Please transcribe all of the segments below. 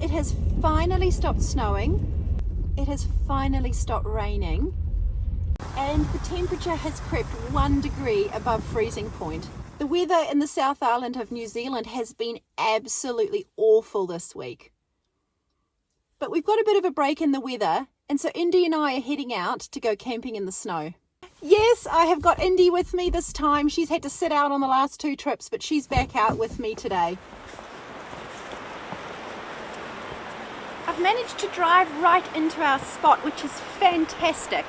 It has finally stopped snowing. It has finally stopped raining. And the temperature has crept 1 degree above freezing point. The weather in the South Island of New Zealand has been absolutely awful this week. But we've got a bit of a break in the weather, and so Indi and I are heading out to go camping in the snow. Yes, I have got Indi with me this time. She's had to sit out on the last 2 trips, but she's back out with me today. I've managed to drive right into our spot, which is fantastic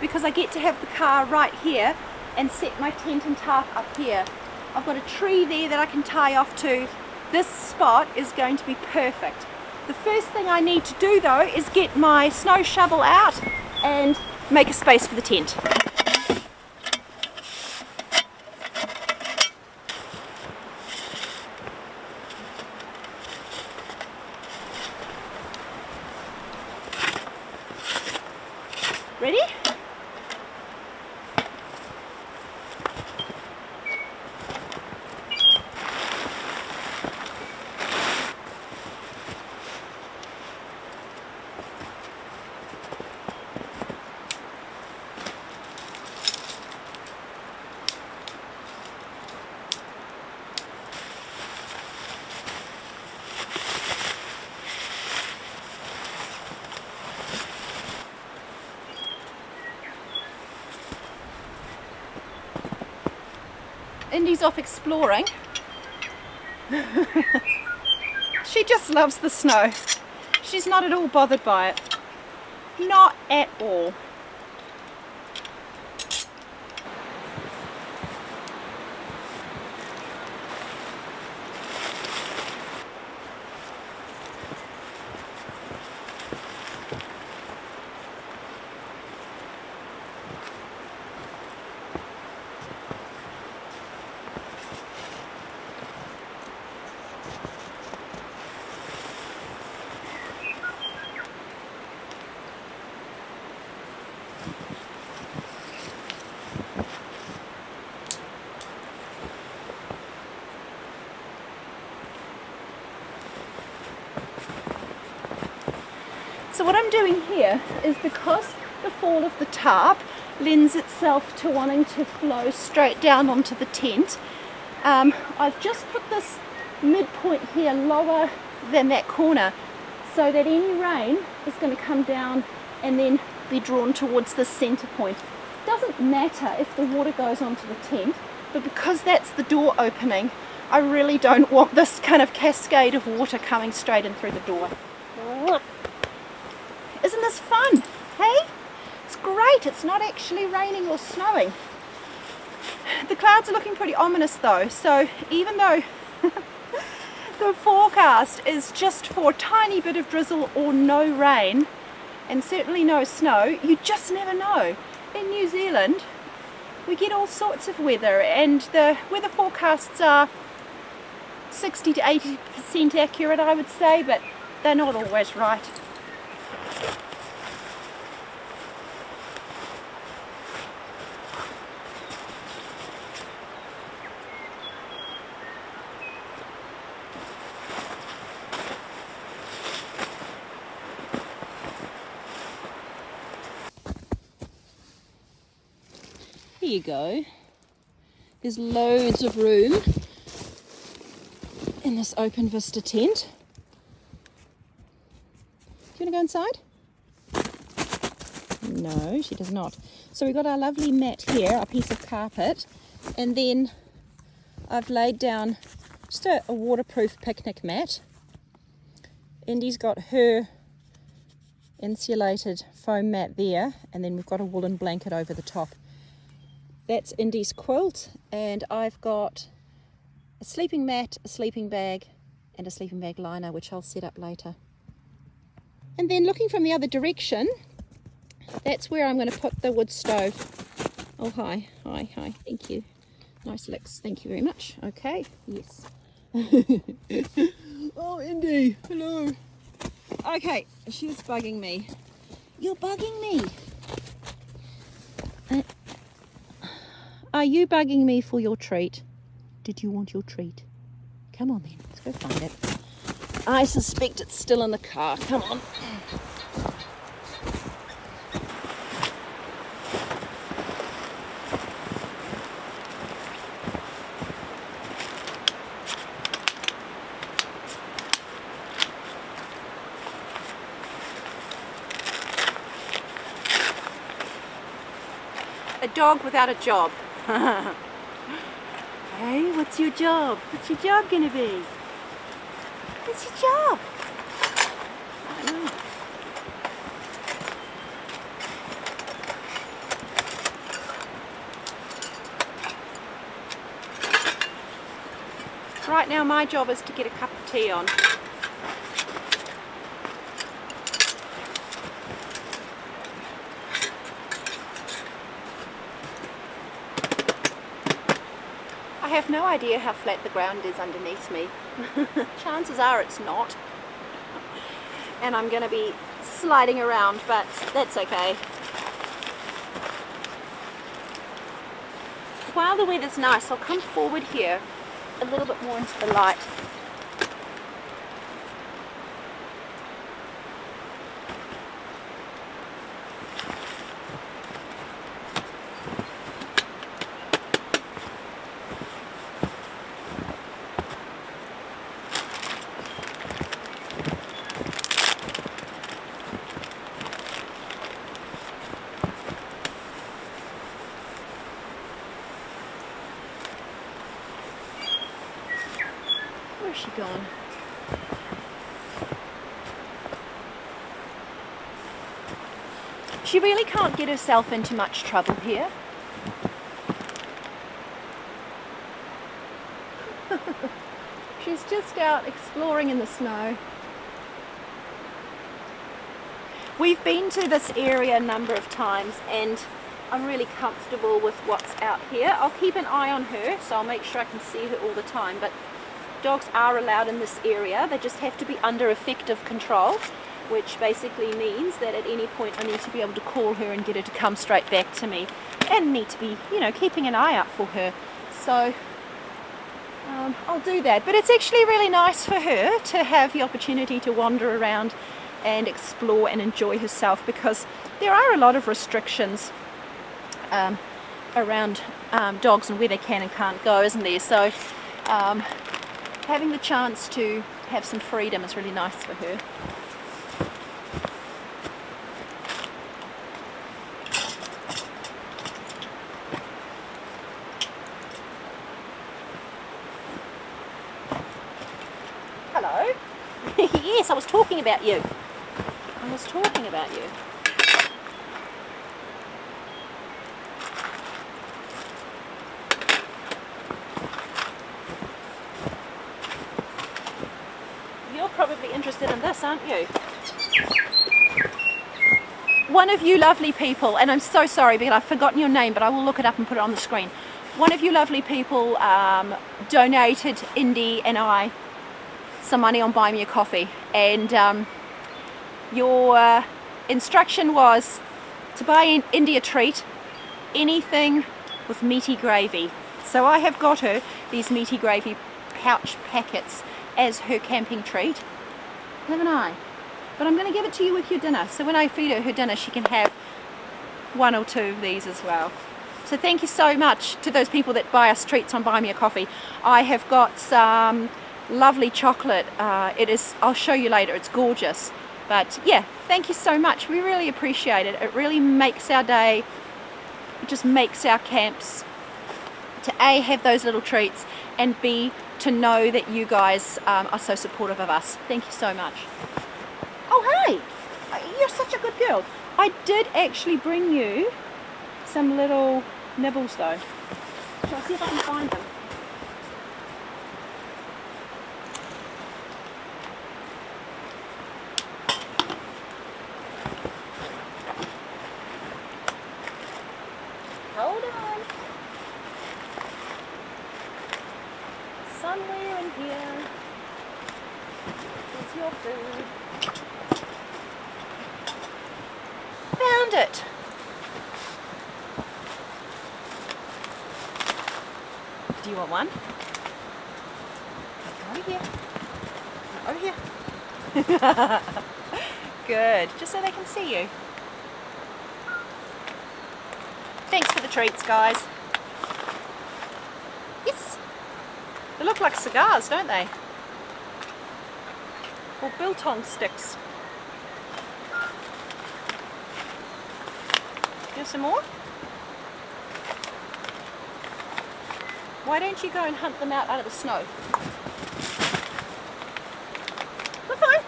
because I get to have the car right here and set my tent and tarp up here. I've got a tree there that I can tie off to. This spot is going to be perfect. The first thing I need to do though is get my snow shovel out and make a space for the tent. Ready? Indi's off exploring. She just loves the snow. She's not at all bothered by it. Not at all. So what I'm doing here is because the fall of the tarp lends itself to wanting to flow straight down onto the tent, I've just put this midpoint here lower than that corner so that any rain is going to come down and then be drawn towards the center point. It doesn't matter if the water goes onto the tent, but because that's the door opening, I really don't want this kind of cascade of water coming straight in through the door. Isn't this fun? Hey? It's great. It's not actually raining or snowing. The clouds are looking pretty ominous though, so even though the forecast is just for a tiny bit of drizzle or no rain, and certainly no snow, you just never know. In New Zealand, we get all sorts of weather, and the weather forecasts are 60 to 80% accurate, I would say, but they're not always right. Here you go. There's loads of room in this open Vista tent. Do you want to go inside? No, she does not. So we've got our lovely mat here, a piece of carpet, and then I've laid down just a waterproof picnic mat. Indi's got her insulated foam mat there, and then we've got a woolen blanket over the top. That's Indi's quilt, and I've got a sleeping mat, a sleeping bag, and a sleeping bag liner, which I'll set up later. And then looking from the other direction, that's where I'm going to put the wood stove. Oh, hi, thank you. Nice licks, thank you very much. Okay, yes. Oh, Indi, hello. Okay, she's bugging me. You're bugging me. Are you bugging me for your treat? Did you want your treat? Come on then, let's go find it. I suspect it's still in the car. Come on. A dog without a job. Hey, what's your job? What's your job gonna be? What's your job? I don't know. Right now my job is to get a cup of tea on. I have no idea how flat the ground is underneath me. Chances are it's not. And I'm going to be sliding around, but that's okay. While the weather's nice, I'll come forward here a little bit more into the light. Where's she gone? She really can't get herself into much trouble here. She's just out exploring in the snow. We've been to this area a number of times and I'm really comfortable with what's out here. I'll keep an eye on her, so I'll make sure I can see her all the time, but dogs are allowed in this area. They just have to be under effective control, which basically means that at any point I need to be able to call her and get her to come straight back to me, and need to be, you know, keeping an eye out for her. So I'll do that. But it's actually really nice for her to have the opportunity to wander around and explore and enjoy herself, because there are a lot of restrictions around dogs and where they can and can't go, isn't there? So having the chance to have some freedom is really nice for her. Hello. Yes, I was talking about you. I was talking about you. You're probably interested in this, aren't you? One of you lovely people, and I'm so sorry because I've forgotten your name, but I will look it up and put it on the screen. One of you lovely people donated Indi and I some money on Buy Me a Coffee, and your instruction was to buy Indi a treat, anything with meaty gravy. So I have got her these meaty gravy pouch packets as her camping treat, haven't I? But I'm going to give it to you with your dinner, so when I feed her dinner she can have one or two of these as well. So thank you so much to those people that buy us treats on Buy Me a Coffee. I have got some lovely chocolate. I'll show you later, it's gorgeous. But yeah, thank you so much. We really appreciate it. It really makes our day. It just makes our camps to A, have those little treats, and B, to know that you guys are so supportive of us. Thank you so much. Oh hey, you're such a good girl. I did actually bring you some little nibbles though. So I'll see if I can find them. Hold on. Somewhere in here is your food. Found it. Do you want one? Over here. Over here. Good, just so they can see you. Thanks for the treats, guys. Yes. They look like cigars, don't they? Or biltong sticks. Here's some more. Why don't you go and hunt them out of the snow? They're fine.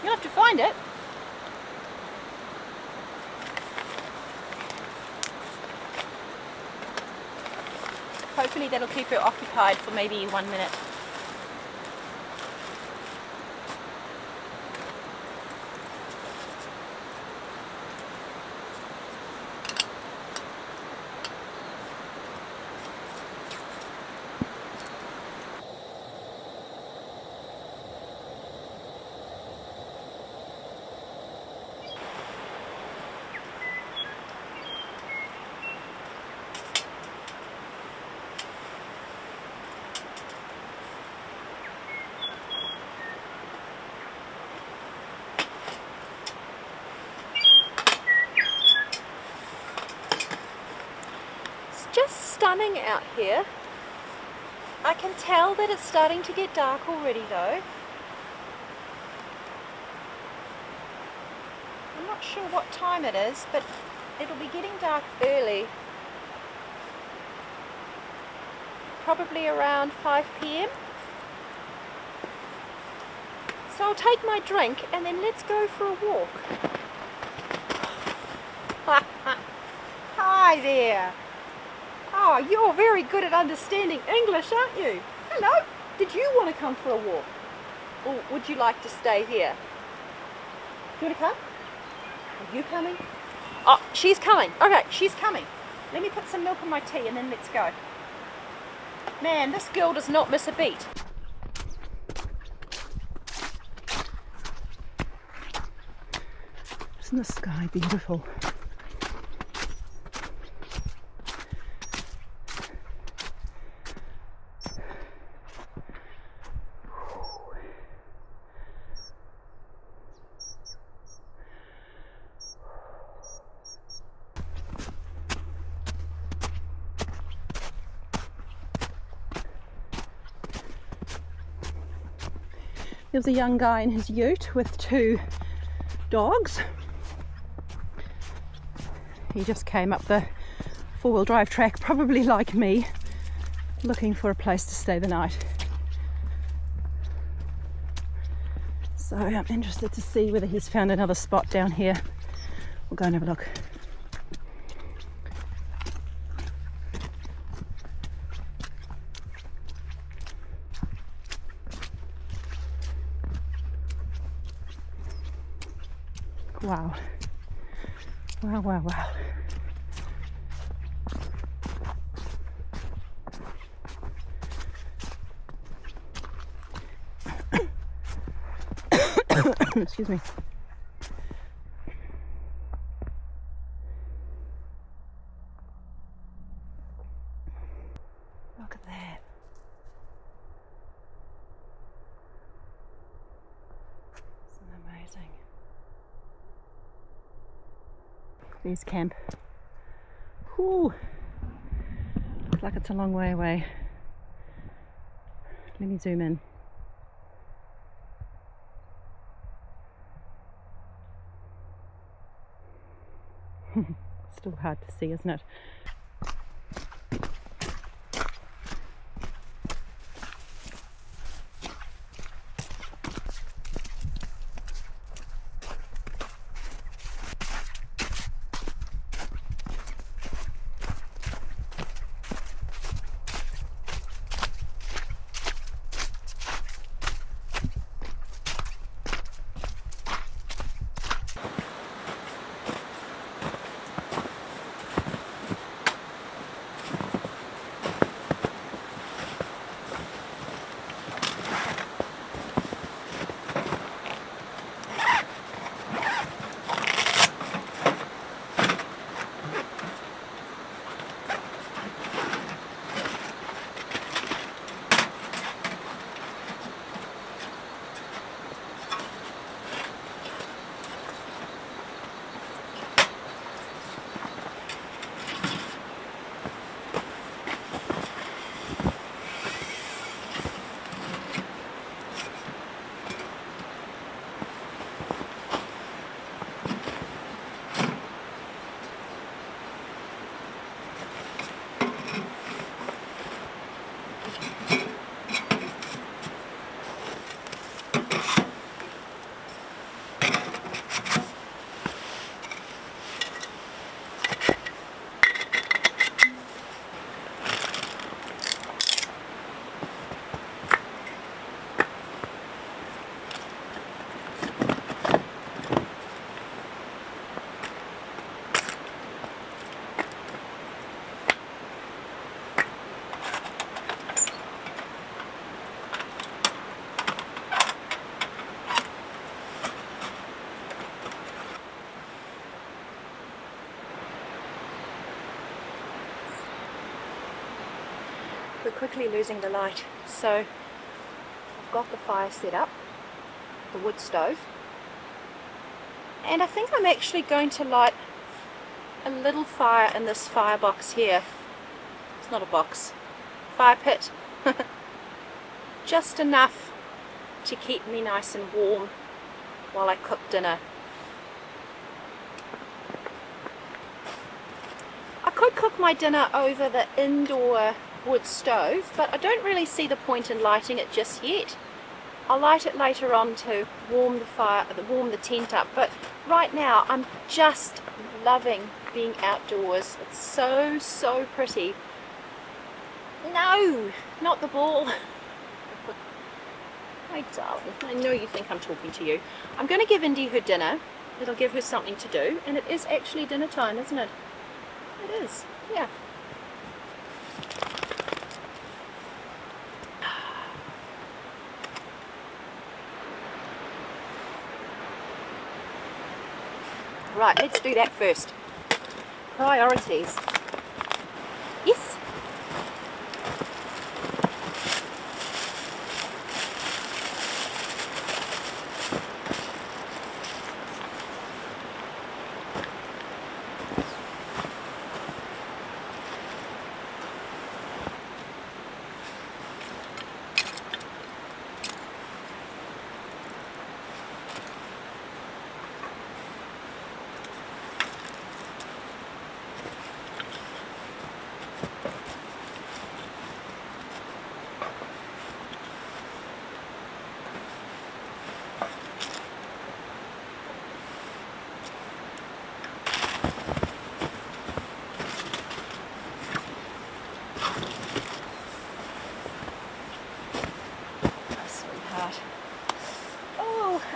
You'll have to find it. Hopefully that'll keep her occupied for maybe 1 minute. Just stunning out here. I can tell that it's starting to get dark already though. I'm not sure what time it is, but it'll be getting dark early. Probably around 5 p.m. So I'll take my drink and then let's go for a walk. Hi there. Oh, you're very good at understanding English, aren't you? Hello. Did you want to come for a walk? Or would you like to stay here? Do you want to come? Are you coming? Oh, she's coming. Okay, she's coming. Let me put some milk in my tea and then let's go. Man, this girl does not miss a beat. Isn't the sky beautiful? There was a young guy in his ute with 2 dogs. He just came up the 4-wheel drive track, probably like me, looking for a place to stay the night. So I'm interested to see whether he's found another spot down here. We'll go and have a look. Wow. Wow, wow, wow. Excuse me. Look at that. Isn't that amazing? There's camp. Whew. Looks like it's a long way away. Let me zoom in. Still hard to see, isn't it? we're quickly losing the light. So I've got the fire set up, the wood stove, and I think I'm actually going to light a little fire in this firebox here. It's not a box, fire pit. Just enough to keep me nice and warm while I cook dinner. I could cook my dinner over the indoor wood stove, but I don't really see the point in lighting it just yet. I'll light it later on to warm the fire, warm the tent up, but right now I'm just loving being outdoors. It's so pretty. No, not the ball. Hi darling, I know you think I'm talking to you. I'm going to give Indi her dinner. It'll give her something to do, and it is actually dinner time, isn't it? It is, yeah. Right, let's do that first. Priorities. Yes.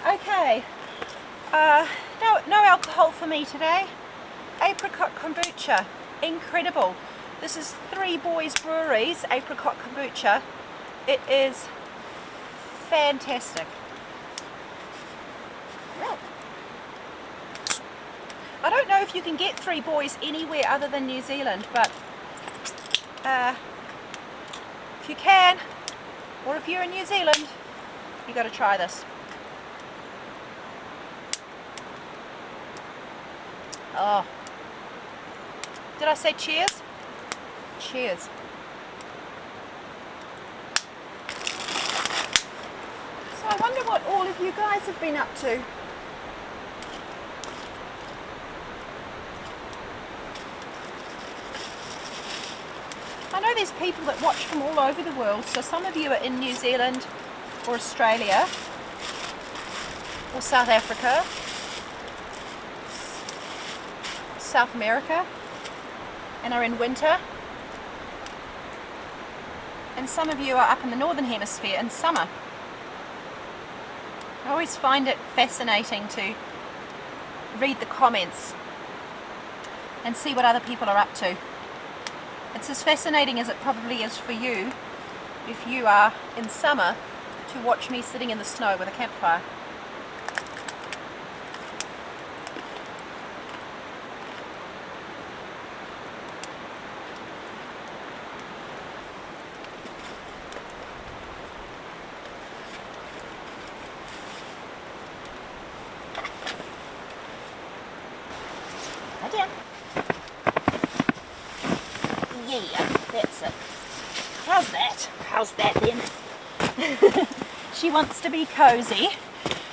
Okay, no alcohol for me today. Apricot kombucha, incredible. This is Three Boys Brewery's apricot kombucha. It is fantastic. I don't know if you can get Three Boys anywhere other than New Zealand, but if you can, or if you're in New Zealand, you got to try this. Oh, did I say cheers? Cheers. So I wonder what all of you guys have been up to. I know there's people that watch from all over the world, so some of you are in New Zealand or Australia or South Africa, South America, and are in winter, and some of you are up in the northern hemisphere in summer. I always find it fascinating to read the comments and see what other people are up to. It's as fascinating as it probably is for you if you are in summer to watch me sitting in the snow with a campfire. Yeah, that's it. How's that? How's that then? She wants to be cozy,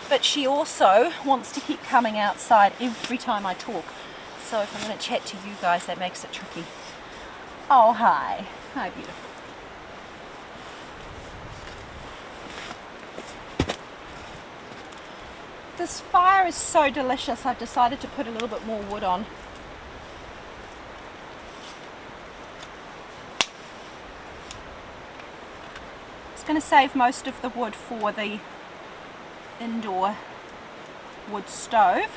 but she also wants to keep coming outside every time I talk. So if I'm going to chat to you guys, that makes it tricky. Oh, hi. Hi, beautiful. This fire is so delicious, I've decided to put a little bit more wood on. Going to save most of the wood for the indoor wood stove,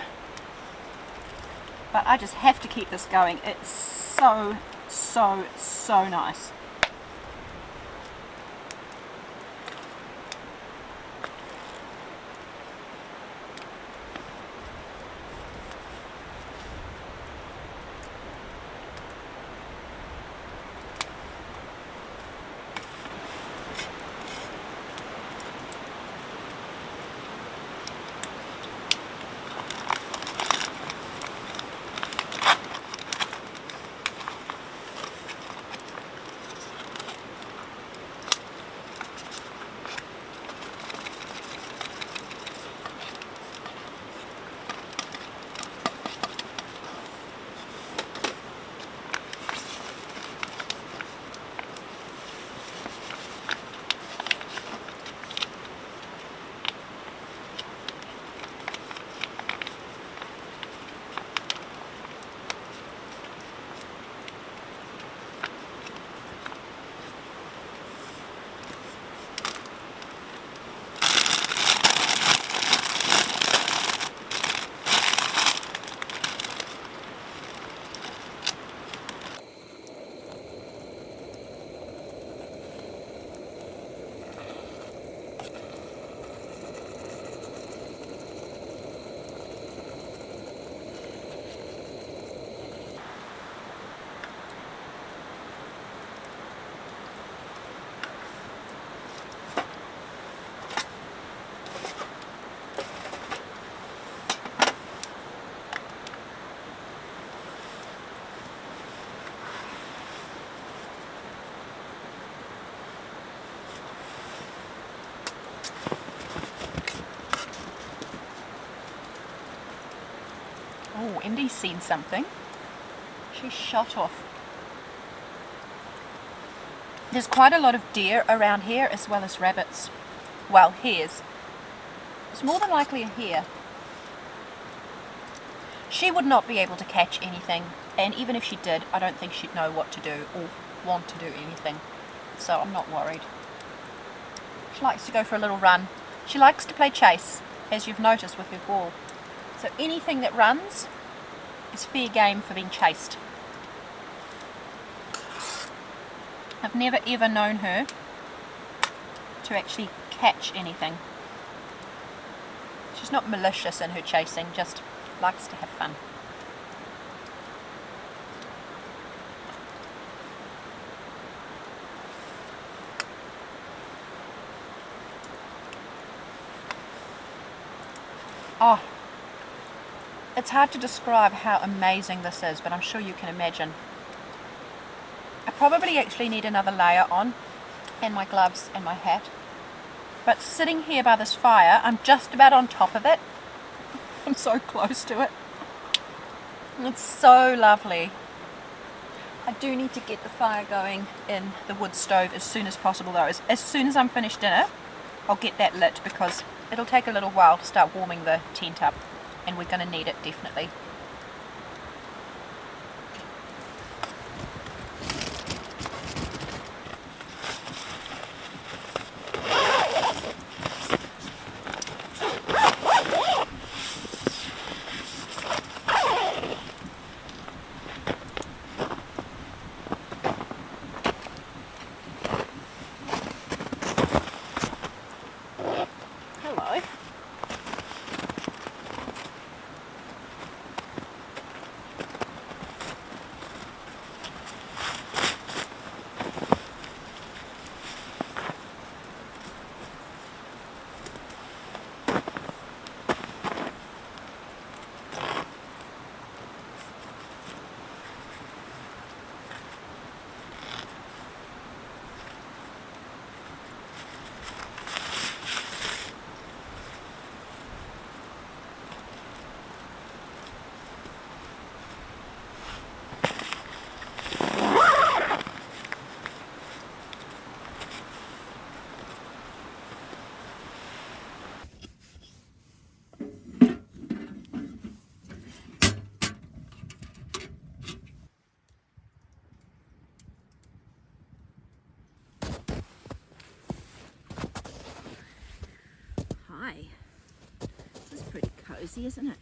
but I just have to keep this going. It's so nice. she's seen something. She's shot off. There's quite a lot of deer around here as well as rabbits. Well, hares. It's more than likely a hare. She would not be able to catch anything, and even if she did, I don't think she'd know what to do or want to do anything. So I'm not worried. She likes to go for a little run. She likes to play chase, as you've noticed with her ball. So anything that runs is fair game for being chased. I've never ever known her to actually catch anything. She's not malicious in her chasing, just likes to have fun. Oh, it's hard to describe how amazing this is, but I'm sure you can imagine. I probably actually need another layer on, and my gloves and my hat. But sitting here by this fire, I'm just about on top of it. I'm so close to it. It's so lovely. I do need to get the fire going in the wood stove as soon as possible though. As soon as I'm finished dinner, I'll get that lit because it'll take a little while to start warming the tent up, and we're going to need it definitely. Hello. Hi. This is pretty cozy, isn't it?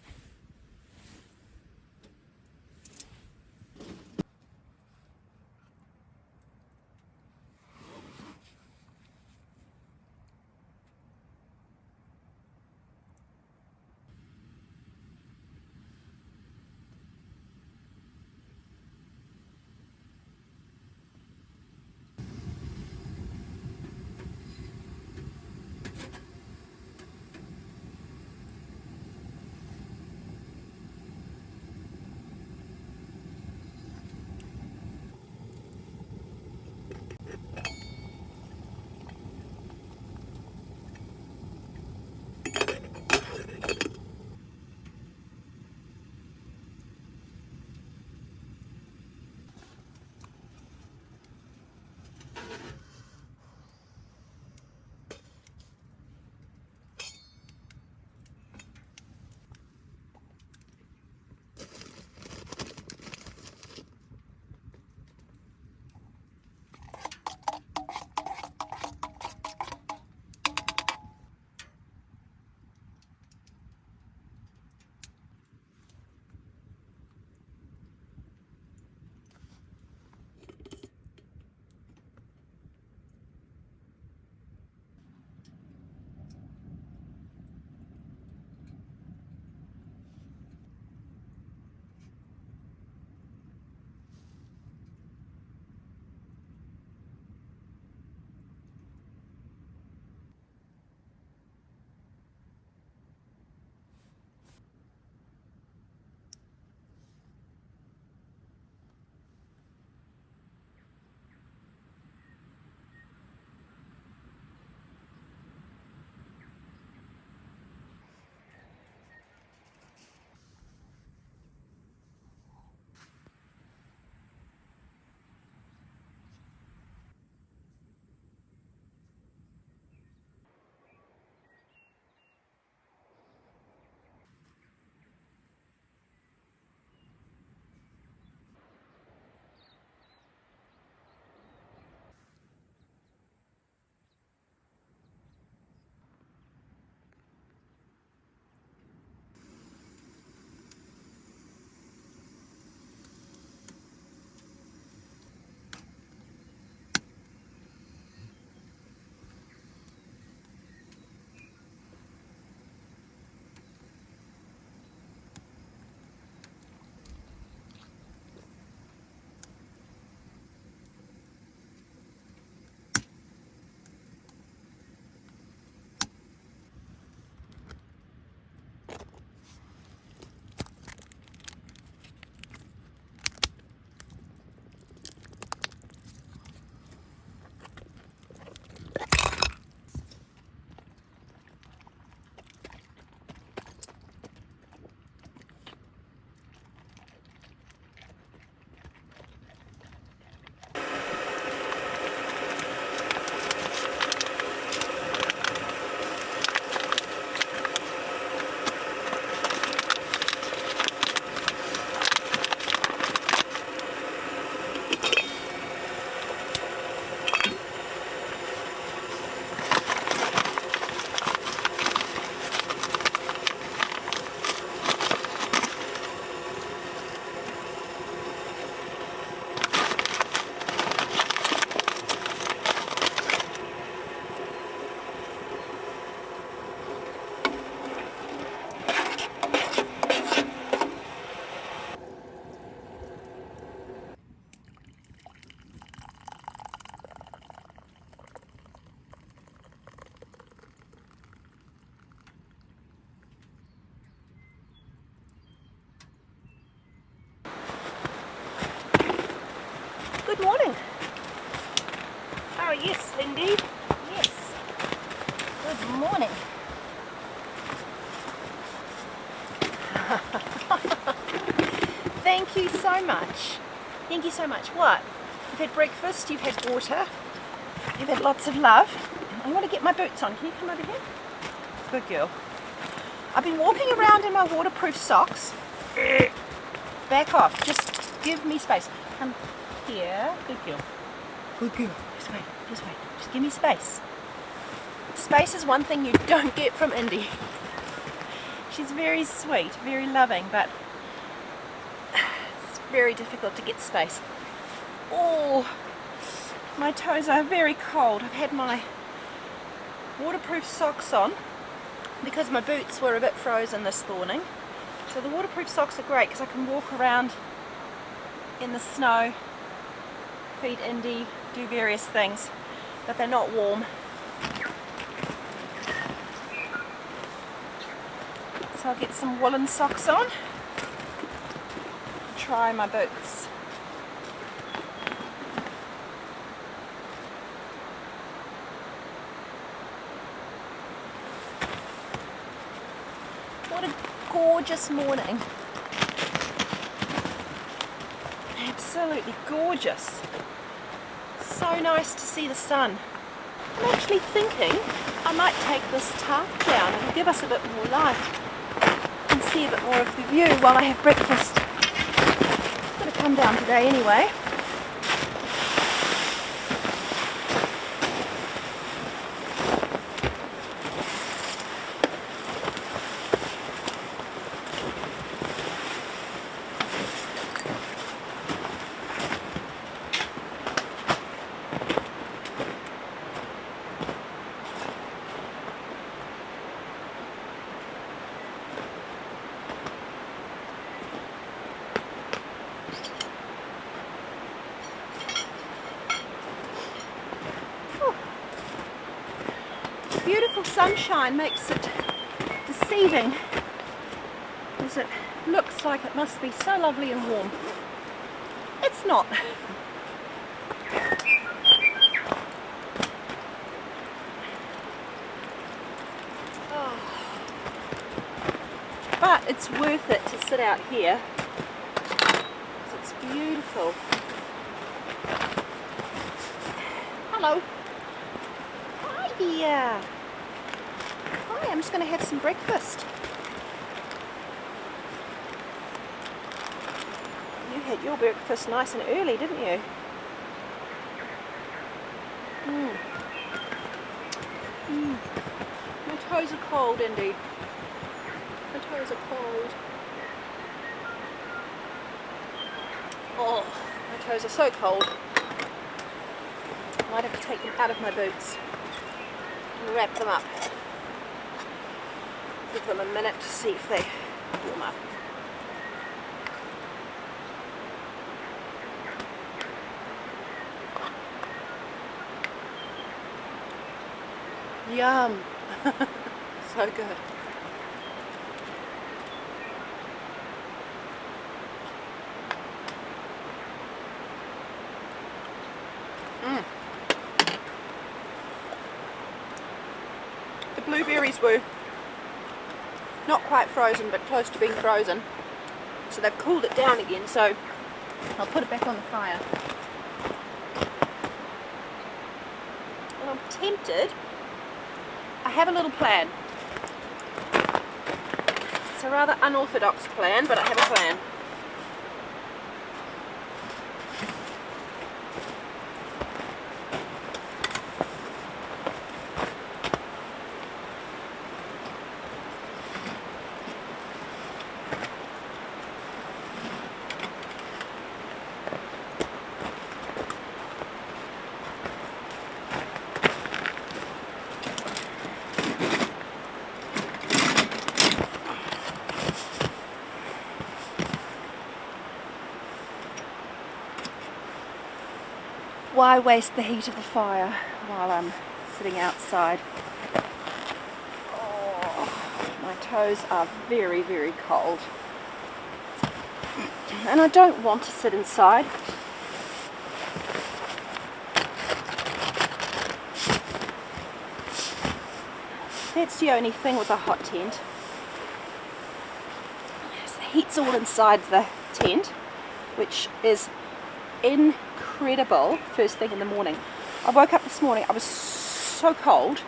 Good morning. Oh yes, indeed. Yes. Good morning. Thank you so much. Thank you so much. What? You've had breakfast, you've had water, you've had lots of love. I want to get my boots on. Can you come over here? Good girl. I've been walking around in my waterproof socks. Back off. Just give me space. Come here. Good girl. Good girl. Just wait. Just wait. Just give me space. Space is one thing you don't get from Indi. She's very sweet, very loving, but it's very difficult to get space. Oh, my toes are very cold. I've had my waterproof socks on because my boots were a bit frozen this morning. So the waterproof socks are great because I can walk around in the snow, feed Indi, do various things, but they're not warm. So I'll get some woolen socks on, try my boots. What a gorgeous morning. Absolutely gorgeous. So nice to see the sun. I'm actually thinking I might take this tarp down. It'll give us a bit more light and see a bit more of the view while I have breakfast. I'm going to come down today anyway. Beautiful sunshine makes it deceiving as it looks like it must be so lovely and warm. It's not. Oh. But it's worth it to sit out here because it's beautiful. Hello. Hi dear. Hi, I'm just going to have some breakfast. You had your breakfast nice and early, didn't you? My toes are cold indeed. My toes are cold. Oh, my toes are so cold. I might have to take them out of my boots and wrap them up. Give them a minute to see if they warm up. Yum! So good. The blueberries were not quite frozen, but close to being frozen. So they've cooled it down again, so I'll put it back on the fire. And I'm tempted. I have a little plan. It's a rather unorthodox plan, but I have a plan. Why waste the heat of the fire while I'm sitting outside? Oh, my toes are very, very cold. And I don't want to sit inside. That's the only thing with a hot tent. The heat's all inside the tent, which is incredible first thing in the morning. I woke up this morning, I was so cold.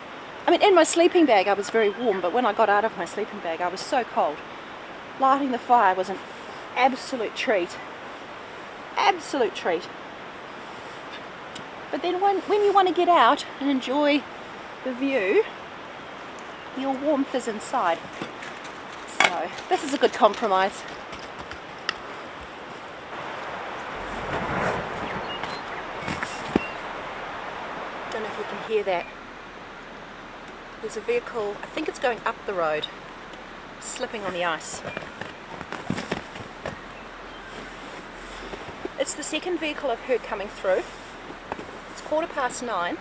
I mean, in my sleeping bag I was very warm, but when I got out of my sleeping bag I was so cold. Lighting the fire was an absolute treat. Absolute treat. But then when you want to get out and enjoy the view, your warmth is inside. So this is a good compromise. Don't know if you can hear that. There's a vehicle, I think it's going up the road, slipping on the ice. It's the second vehicle I've heard coming through. It's 9:15.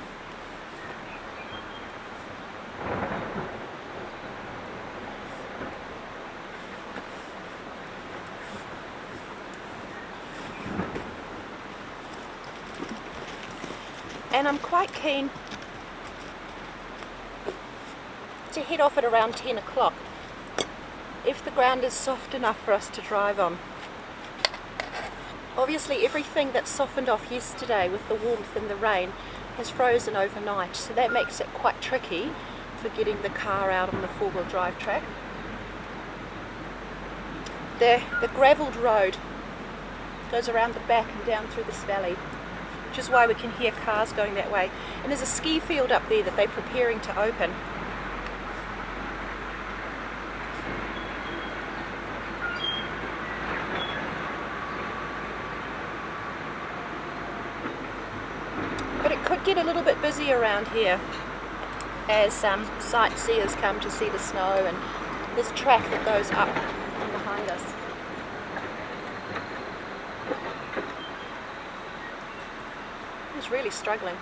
And I'm quite keen to head off at around 10 o'clock if the ground is soft enough for us to drive on. Obviously everything that softened off yesterday with the warmth and the rain has frozen overnight, so that makes it quite tricky for getting the car out on the four-wheel drive track. The gravelled road goes around the back and down through this valley, which is why we can hear cars going that way. And there's a ski field up there that they're preparing to open. But it could get a little bit busy around here as sightseers come to see the snow, and there's a track that goes up behind us. He's really struggling.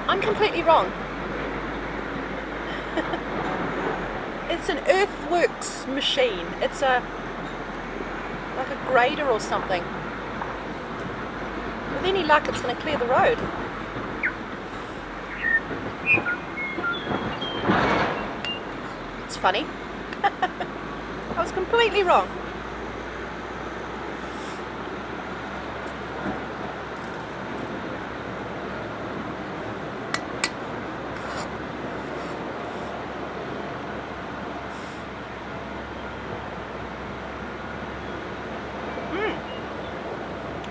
I'm completely wrong. It's an earthworks machine. It's like a grader or something. With any luck, it's going to clear the road. It's funny. I was completely wrong.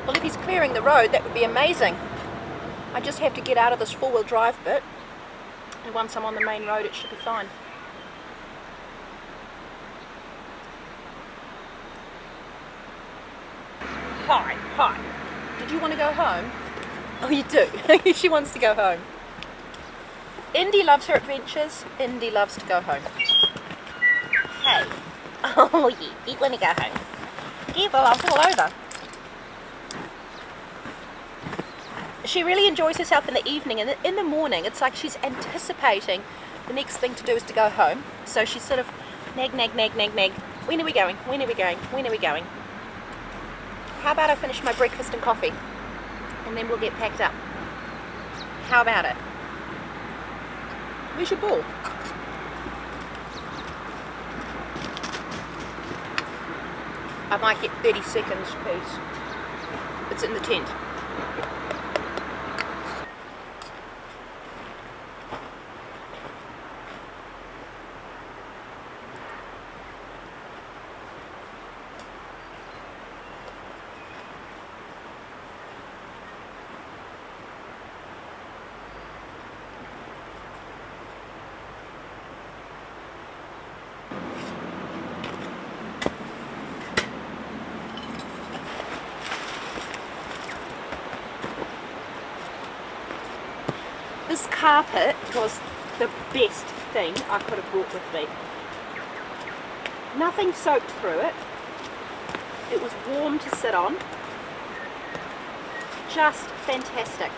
Well, if he's clearing the road, that would be amazing. I just have to get out of this four-wheel drive bit, and once I'm on the main road it should be fine. Hi. Did you want to go home? Oh, you do? She wants to go home. Indi loves her adventures. Indi loves to go home. Hey. Oh yeah, you want to go home. Careful, I'll fall over. She really enjoys herself in the evening, and in the morning it's like she's anticipating the next thing to do is to go home. So she's sort of nag. When are we going? When are we going? When are we going? How about I finish my breakfast and coffee and then we'll get packed up? How about it? Where's your ball? I might get 30 seconds piece. It's in the tent. This carpet was the best thing I could have brought with me. Nothing soaked through it. It was warm to sit on. Just fantastic.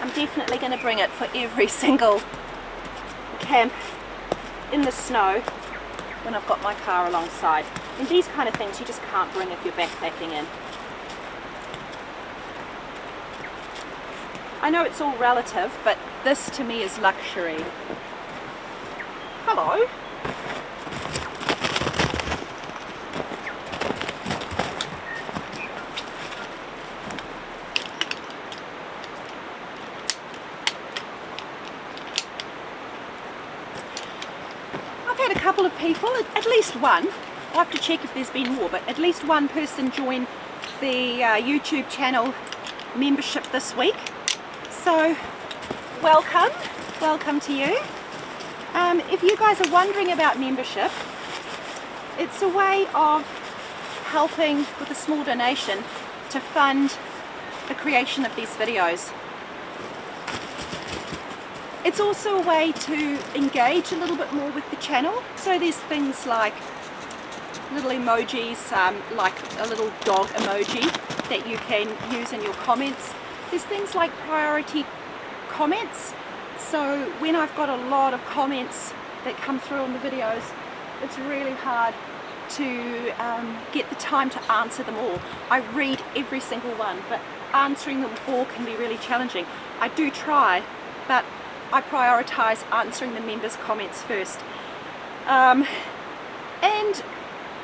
I'm definitely going to bring it for every single camp in the snow when I've got my car alongside. And these kind of things you just can't bring if you're backpacking in. I know it's all relative, but this to me is luxury. Hello. I've had a couple of people, at least one, I'll have to check if there's been more, but at least one person joined the YouTube channel membership this week. So welcome to you. If you guys are wondering about membership, it's a way of helping with a small donation to fund the creation of these videos. It's also a way to engage a little bit more with the channel. So there's things like little emojis, like a little dog emoji that you can use in your comments. There's things like priority comments. So when I've got a lot of comments that come through on the videos, it's really hard to get the time to answer them all. I read every single one, but answering them all can be really challenging. I do try, but I prioritize answering the members' comments first. And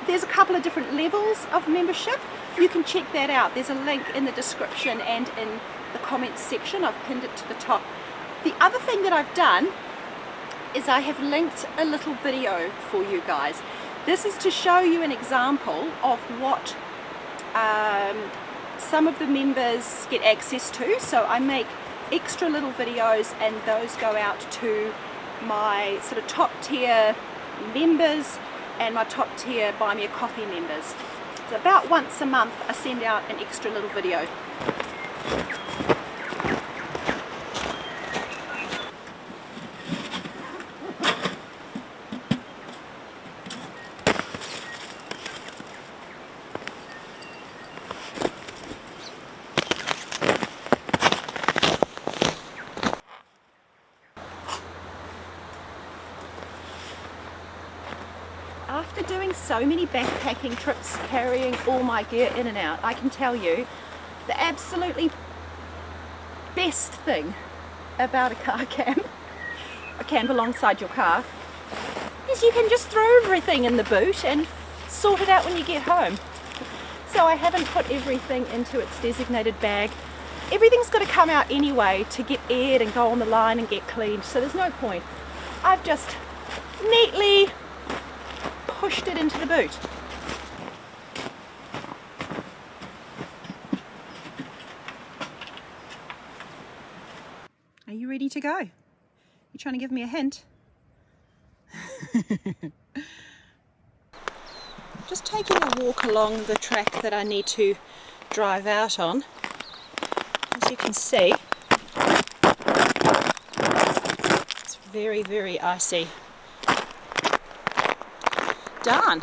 there's a couple of different levels of membership. You can check that out. There's a link in the description and in the comments section. I've pinned it to the top. The other thing that I've done is I have linked a little video for you guys. This is to show you an example of what some of the members get access to. So I make extra little videos, and those go out to my sort of top tier members and my top tier Buy Me a Coffee members. So about once a month I send out an extra little video. After doing so many backpacking trips, carrying all my gear in and out, I can tell you the absolutely best thing about a car camp, a camp alongside your car, is you can just throw everything in the boot and sort it out when you get home. So I haven't put everything into its designated bag. Everything's got to come out anyway to get aired and go on the line and get cleaned, so there's no point. I've just neatly pushed it into the boot. Are you ready to go? You trying to give me a hint? Just taking a walk along the track that I need to drive out on. As you can see, it's very, very icy. Darn.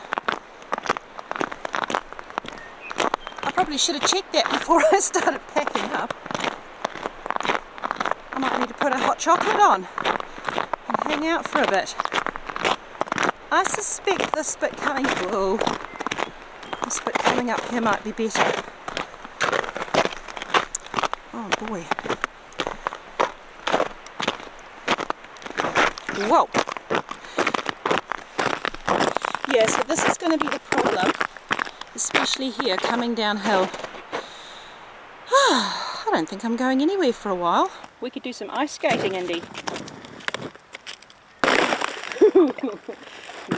I probably should have checked that before I started packing up. I might need to put a hot chocolate on and hang out for a bit. I suspect this bit coming, whoa, this bit coming up here might be better. Oh boy. Whoa. Yeah, so this is going to be the problem, especially here coming downhill. I don't think I'm going anywhere for a while. We could do some ice skating, Indy.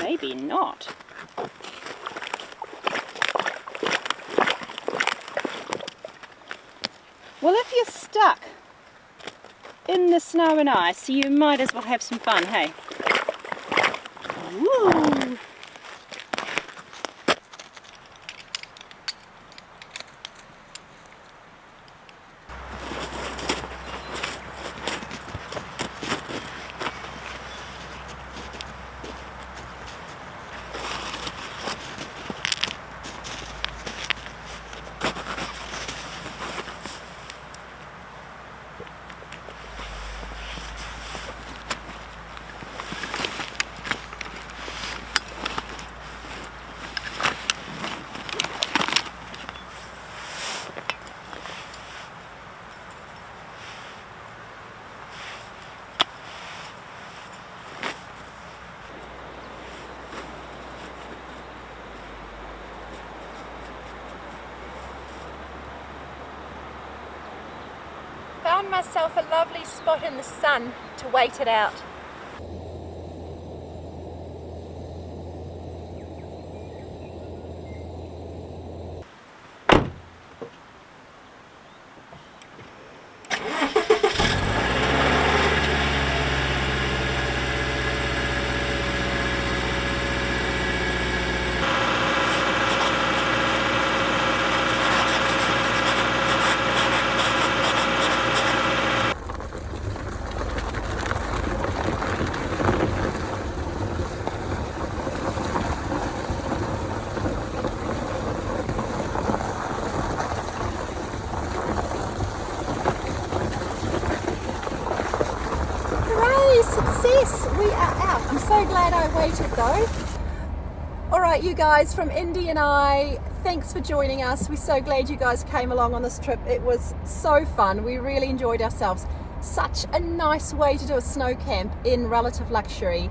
Maybe not. Well, if you're stuck in the snow and ice, you might as well have some fun, hey? Woo! found myself a lovely spot in the sun to wait it out. Success! We are out. I'm so glad I waited though. Alright you guys from Indi and I, thanks for joining us. We're so glad you guys came along on this trip. It was so fun. We really enjoyed ourselves. Such a nice way to do a snow camp in relative luxury.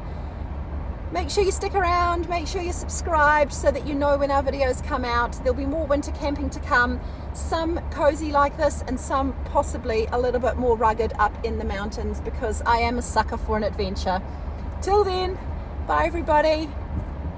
Make sure you stick around, make sure you're subscribed so that you know when our videos come out. There'll be more winter camping to come, some cozy like this and some possibly a little bit more rugged up in the mountains, because I am a sucker for an adventure. Till then, bye everybody.